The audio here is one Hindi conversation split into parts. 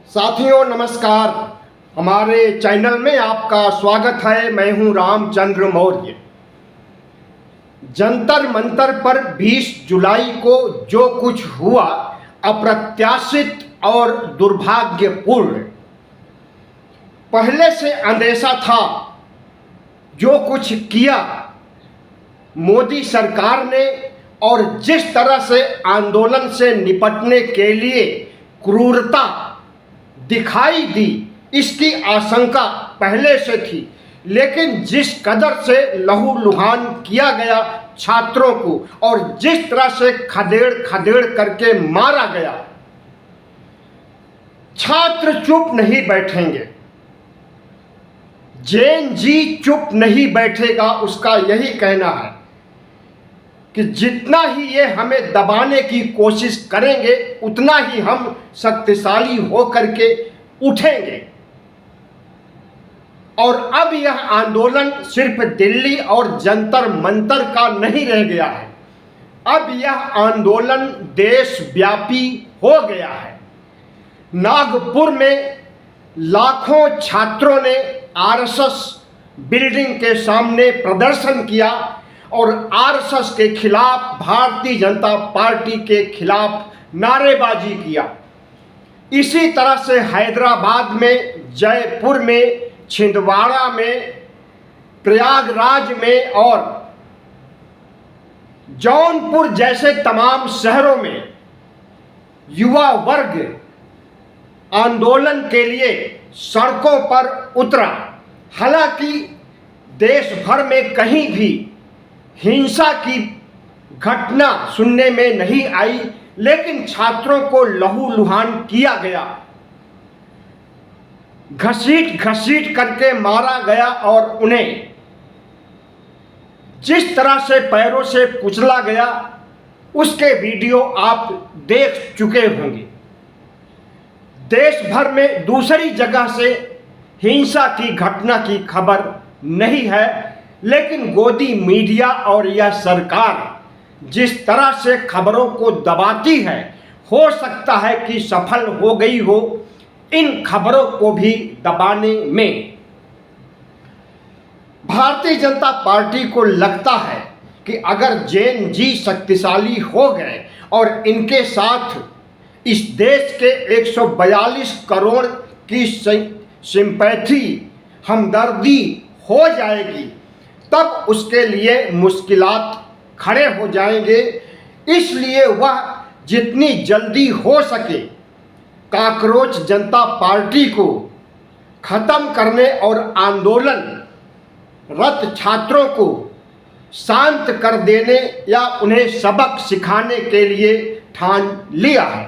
साथियों नमस्कार। हमारे चैनल में आपका स्वागत है। मैं हूं रामचंद्र मौर्य। जंतर मंतर पर 20 जुलाई को जो कुछ हुआ अप्रत्याशित और दुर्भाग्यपूर्ण। पहले से अंदेशा था। जो कुछ किया मोदी सरकार ने और जिस तरह से आंदोलन से निपटने के लिए क्रूरता दिखाई दी, इसकी आशंका पहले से थी। लेकिन जिस कदर से लहूलुहान किया गया छात्रों को और जिस तरह से खदेड़ खदेड़ करके मारा गया, छात्र चुप नहीं बैठेंगे। जेन जी चुप नहीं बैठेगा। उसका यही कहना है कि जितना ही ये हमें दबाने की कोशिश करेंगे उतना ही हम शक्तिशाली होकर के उठेंगे। और अब यह आंदोलन सिर्फ दिल्ली और जंतर मंतर का नहीं रह गया है। अब यह आंदोलन देशव्यापी हो गया है। नागपुर में लाखों छात्रों ने आरएसएस बिल्डिंग के सामने प्रदर्शन किया और आरएसएस के खिलाफ, भारतीय जनता पार्टी के खिलाफ नारेबाजी किया। इसी तरह से हैदराबाद में, जयपुर में, छिंदवाड़ा में, प्रयागराज में और जौनपुर जैसे तमाम शहरों में युवा वर्ग आंदोलन के लिए सड़कों पर उतरा। हालांकि देश भर में कहीं भी हिंसा की घटना सुनने में नहीं आई, लेकिन छात्रों को लहूलुहान किया गया, घसीट घसीट करके मारा गया और उन्हें जिस तरह से पैरों से कुचला गया उसके वीडियो आप देख चुके होंगे। देश भर में दूसरी जगह से हिंसा की घटना की खबर नहीं है, लेकिन गोदी मीडिया और यह सरकार जिस तरह से खबरों को दबाती है, हो सकता है कि सफल हो गई हो इन खबरों को भी दबाने में। भारतीय जनता पार्टी को लगता है कि अगर जेन जी शक्तिशाली हो गए और इनके साथ इस देश के 142 करोड़ की सिंपैथी, हमदर्दी हो जाएगी, तब उसके लिए मुश्किलात खड़े हो जाएंगे। इसलिए वह जितनी जल्दी हो सके काकरोच जनता पार्टी को खत्म करने और आंदोलनरत छात्रों को शांत कर देने या उन्हें सबक सिखाने के लिए ठान लिया है।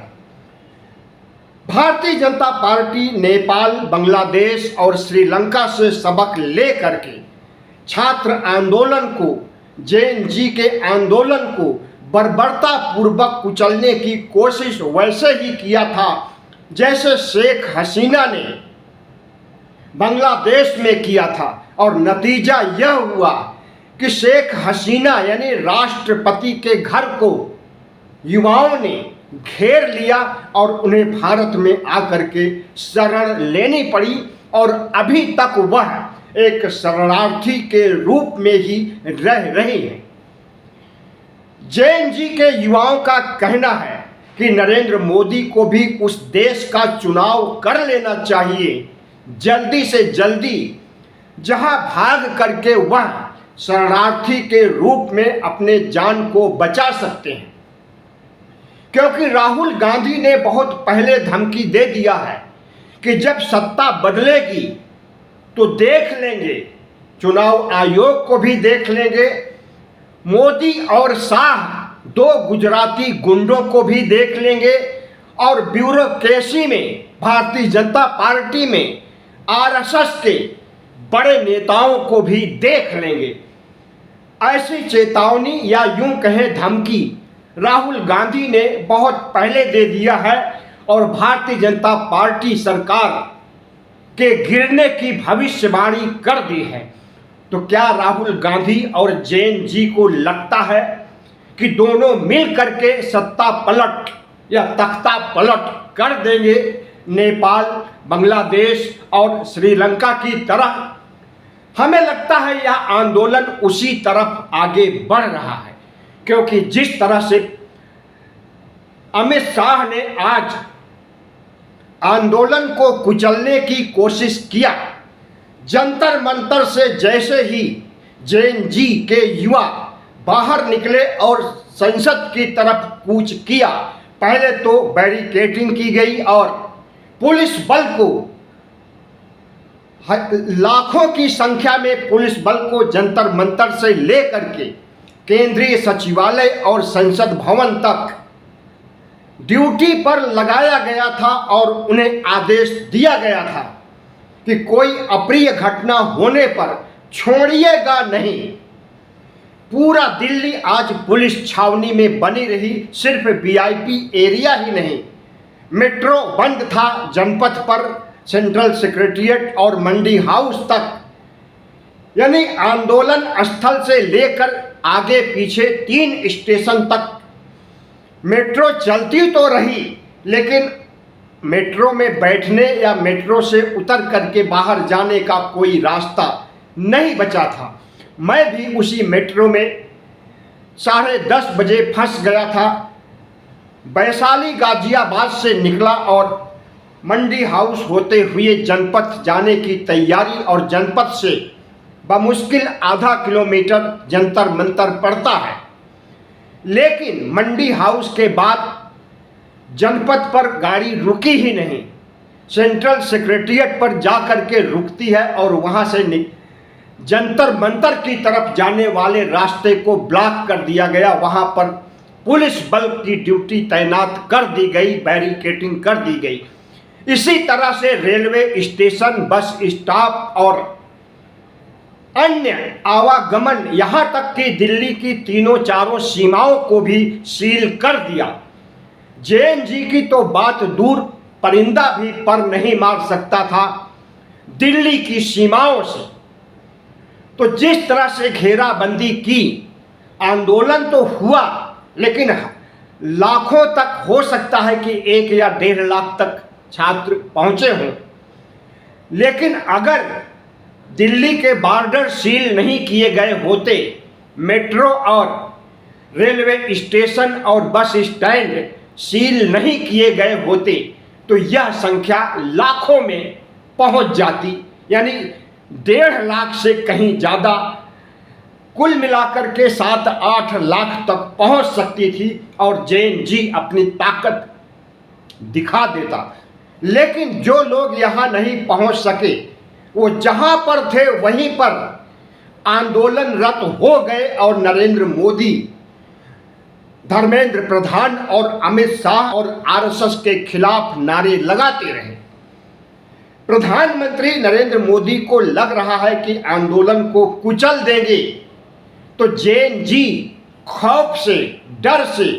भारतीय जनता पार्टी नेपाल, बांग्लादेश और श्रीलंका से सबक ले करके छात्र आंदोलन को, जेन जी के आंदोलन को बर्बरता पूर्वक कुचलने की कोशिश वैसे ही किया था जैसे शेख हसीना ने बांग्लादेश में किया था। और नतीजा यह हुआ कि शेख हसीना यानी राष्ट्रपति के घर को युवाओं ने घेर लिया और उन्हें भारत में आकर के शरण लेनी पड़ी और अभी तक वह एक शरणार्थी के रूप में ही रह रही हैं। जेन जी के युवाओं का कहना है कि नरेंद्र मोदी को भी उस देश का चुनाव कर लेना चाहिए जल्दी से जल्दी, जहां भाग करके वह शरणार्थी के रूप में अपने जान को बचा सकते हैं। क्योंकि राहुल गांधी ने बहुत पहले धमकी दे दिया है कि जब सत्ता बदलेगी तो देख लेंगे, चुनाव आयोग को भी देख लेंगे, मोदी और शाह दो गुजराती गुंडों को भी देख लेंगे और ब्यूरोक्रेसी में, भारतीय जनता पार्टी में आरएसएस के बड़े नेताओं को भी देख लेंगे। ऐसी चेतावनी या यूं कहें धमकी राहुल गांधी ने बहुत पहले दे दिया है और भारतीय जनता पार्टी सरकार के गिरने की भविष्यवाणी कर दी है। तो क्या राहुल गांधी और जेन जी को लगता है कि दोनों मिल करके सत्ता पलट या तख्ता पलट कर देंगे? नेपाल, बांग्लादेश और श्रीलंका की तरह। हमें लगता है यह आंदोलन उसी तरफ आगे बढ़ रहा है, क्योंकि जिस तरह से अमित शाह ने आज आंदोलन को कुचलने की कोशिश किया, जंतर मंतर से जैसे ही जेएनजी के युवा बाहर निकले और संसद की तरफ कूच किया, पहले तो बैरिकेडिंग की गई और पुलिस बल को, लाखों की संख्या में पुलिस बल को जंतर मंतर से लेकर के केंद्रीय सचिवालय और संसद भवन तक ड्यूटी पर लगाया गया था और उन्हें आदेश दिया गया था कि कोई अप्रिय घटना होने पर छोड़िएगा नहीं। पूरा दिल्ली आज पुलिस छावनी में बनी रही। सिर्फ वीआईपी एरिया ही नहीं, मेट्रो बंद था जनपथ पर, सेंट्रल सेक्रेटेरिएट और मंडी हाउस तक, यानी आंदोलन स्थल से लेकर आगे पीछे 3 स्टेशन तक मेट्रो चलती तो रही, लेकिन मेट्रो में बैठने या मेट्रो से उतर करके बाहर जाने का कोई रास्ता नहीं बचा था। मैं भी उसी मेट्रो में 10:30 बजे फंस गया था। वैशाली गाजियाबाद से निकला और मंडी हाउस होते हुए जनपथ जाने की तैयारी, और जनपथ से बमुश्किल आधा किलोमीटर जंतर मंतर पड़ता है। लेकिन मंडी हाउस के बाद जनपथ पर गाड़ी रुकी ही नहीं, सेंट्रल सेक्रेटेरिएट पर जा कर के रुकती है और वहाँ से जंतर मंतर की तरफ जाने वाले रास्ते को ब्लॉक कर दिया गया। वहाँ पर पुलिस बल की ड्यूटी तैनात कर दी गई, बैरिकेडिंग कर दी गई। इसी तरह से रेलवे स्टेशन, बस स्टॉप और अन्य आवागमन, यहाँ तक कि दिल्ली की 3-4 सीमाओं को भी सील कर दिया। जेएनजी की तो बात दूर, परिंदा भी पर नहीं मार सकता था दिल्ली की सीमाओं से। तो जिस तरह से घेराबंदी की, आंदोलन तो हुआ, लेकिन लाखों तक, हो सकता है कि 1 या 1.5 लाख तक छात्र पहुंचे हों। लेकिन अगर दिल्ली के बॉर्डर सील नहीं किए गए होते, मेट्रो और रेलवे स्टेशन और बस स्टैंड सील नहीं किए गए होते, तो यह संख्या लाखों में पहुंच जाती, यानी 1.5 लाख से कहीं ज़्यादा, कुल मिलाकर के 7-8 लाख तक पहुंच सकती थी और जेएनजी अपनी ताकत दिखा देता। लेकिन जो लोग यहाँ नहीं पहुंच सके, वो जहाँ पर थे वहीं पर आंदोलनरत हो गए और नरेंद्र मोदी, धर्मेंद्र प्रधान और अमित शाह और आरएसएस के खिलाफ नारे लगाते रहे। प्रधानमंत्री नरेंद्र मोदी को लग रहा है कि आंदोलन को कुचल देंगे, तो जेएनजी खौफ से, डर से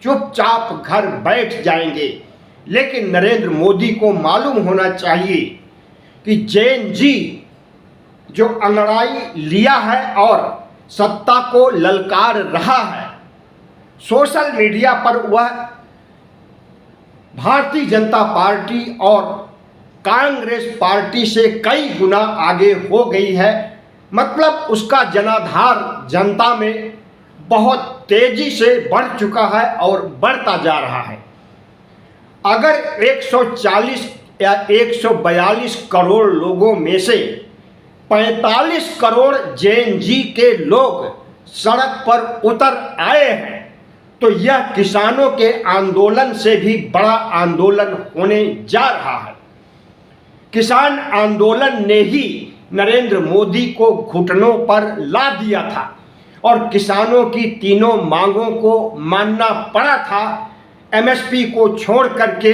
चुपचाप घर बैठ जाएंगे। लेकिन नरेंद्र मोदी को मालूम होना चाहिए कि जेएनजी जो अंगड़ाई लिया है और सत्ता को ललकार रहा है, सोशल मीडिया पर वह भारतीय जनता पार्टी और कांग्रेस पार्टी से कई गुना आगे हो गई है। मतलब उसका जनाधार जनता में बहुत तेजी से बढ़ चुका है और बढ़ता जा रहा है। अगर 140 या 142 करोड़ लोगों में से 45 करोड़ जेएनजी के लोग सड़क पर उतर आए हैं, तो यह किसानों के आंदोलन से भी बड़ा आंदोलन होने जा रहा है। किसान आंदोलन ने ही नरेंद्र मोदी को घुटनों पर ला दिया था और किसानों की तीनों मांगों को मानना पड़ा था। एमएसपी को छोड़ करके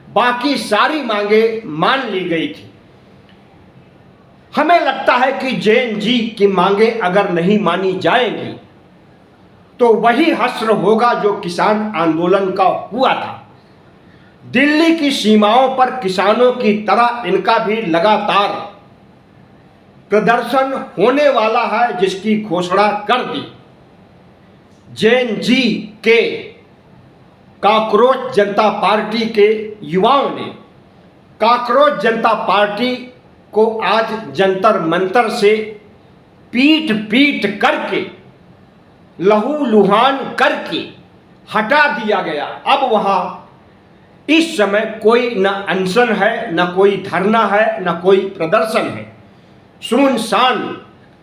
बाकी सारी मांगें मान ली गई थी। हमें लगता है कि जेएनजी की मांगें अगर नहीं मानी जाएंगी तो वही हश्र होगा जो किसान आंदोलन का हुआ था। दिल्ली की सीमाओं पर किसानों की तरह इनका भी लगातार प्रदर्शन होने वाला है, जिसकी घोषणा कर दी जेएनजी के कॉकरोच जनता पार्टी के युवाओं ने। काकरोच जनता पार्टी को आज जंतर मंतर से पीट पीट करके लहू लुहान करके हटा दिया गया। अब वहाँ इस समय कोई न अनशन है, न कोई धरना है, न कोई प्रदर्शन है। सुनसान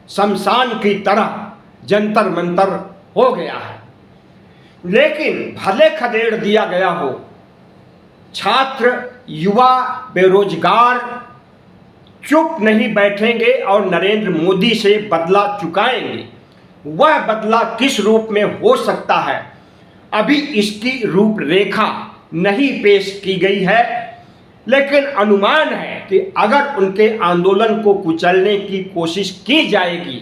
शमशान की तरह जंतर मंतर हो गया है। लेकिन भले खदेड़ दिया गया हो, छात्र युवा बेरोजगार चुप नहीं बैठेंगे और नरेंद्र मोदी से बदला चुकाएंगे। वह बदला किस रूप में हो सकता है, अभी इसकी रूपरेखा नहीं पेश की गई है, लेकिन अनुमान है कि अगर उनके आंदोलन को कुचलने की कोशिश की जाएगी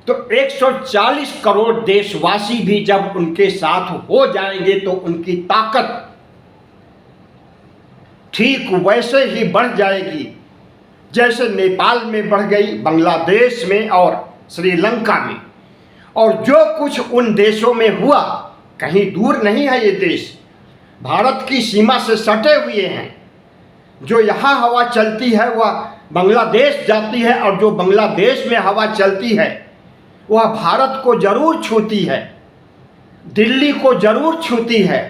तो 140 करोड़ देशवासी भी जब उनके साथ हो जाएंगे तो उनकी ताकत ठीक वैसे ही बढ़ जाएगी जैसे नेपाल में बढ़ गई, बांग्लादेश में और श्रीलंका में। और जो कुछ उन देशों में हुआ, कहीं दूर नहीं है ये देश, भारत की सीमा से सटे हुए हैं। जो यहाँ हवा चलती है वह बांग्लादेश जाती है, और जो बांग्लादेश में हवा चलती है वह भारत को जरूर छूती है, दिल्ली को जरूर छूती है।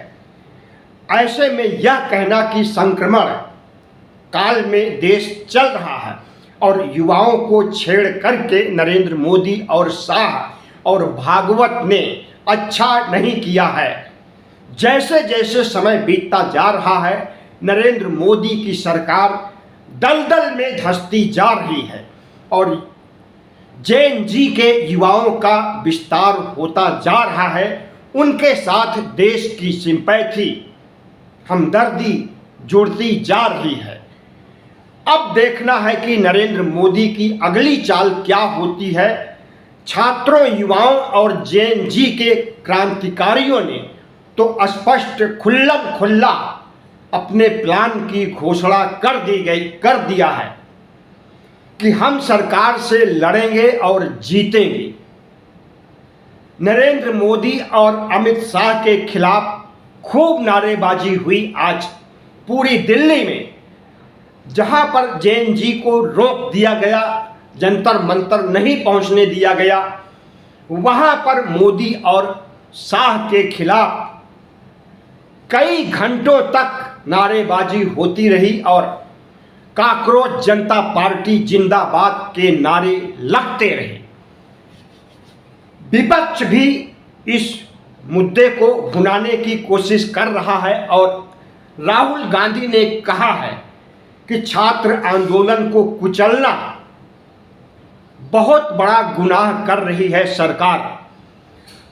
ऐसे में यह कहना कि संक्रमण काल में देश चल रहा है और युवाओं को छेड़ करके नरेंद्र मोदी और शाह और भागवत ने अच्छा नहीं किया है। जैसे जैसे समय बीतता जा रहा है, नरेंद्र मोदी की सरकार दलदल में धंसती जा रही है और जेएनजी के युवाओं का विस्तार होता जा रहा है। उनके साथ देश की सिंपैथी, हमदर्दी जुड़ती जा रही है। अब देखना है कि नरेंद्र मोदी की अगली चाल क्या होती है। छात्रों, युवाओं और जेएनजी के क्रांतिकारियों ने तो स्पष्ट खुल्लम खुल्ला अपने प्लान की घोषणा कर दिया है कि हम सरकार से लड़ेंगे और जीतेंगे। नरेंद्र मोदी और अमित शाह के खिलाफ खूब नारेबाजी हुई आज पूरी दिल्ली में। जहां पर जेएनजी को रोक दिया गया, जंतर मंतर नहीं पहुंचने दिया गया, वहां पर मोदी और शाह के खिलाफ कई घंटों तक नारेबाजी होती रही और काकरोच जनता पार्टी जिंदाबाद के नारे लगते रहे। विपक्ष भी इस मुद्दे को भुनाने की कोशिश कर रहा है और राहुल गांधी ने कहा है कि छात्र आंदोलन को कुचलना बहुत बड़ा गुनाह कर रही है सरकार।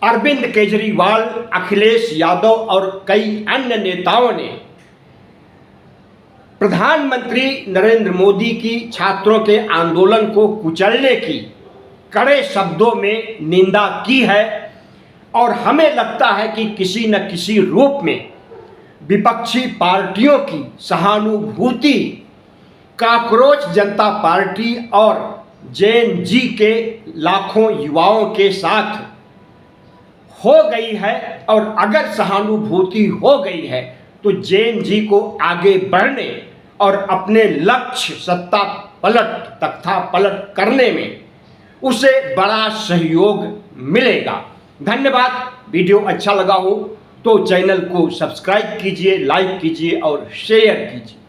अरविंद केजरीवाल, अखिलेश यादव और कई अन्य नेताओं ने प्रधानमंत्री नरेंद्र मोदी की छात्रों के आंदोलन को कुचलने की कड़े शब्दों में निंदा की है और हमें लगता है कि किसी न किसी रूप में विपक्षी पार्टियों की सहानुभूति काकरोच जनता पार्टी और जेएनजी के लाखों युवाओं के साथ हो गई है। और अगर सहानुभूति हो गई है तो जेएनजी को आगे बढ़ने और अपने लक्ष्य सत्ता पलट, तख्ता पलट करने में उसे बड़ा सहयोग मिलेगा। धन्यवाद। वीडियो अच्छा लगा हो तो चैनल को सब्सक्राइब कीजिए, लाइक कीजिए और शेयर कीजिए।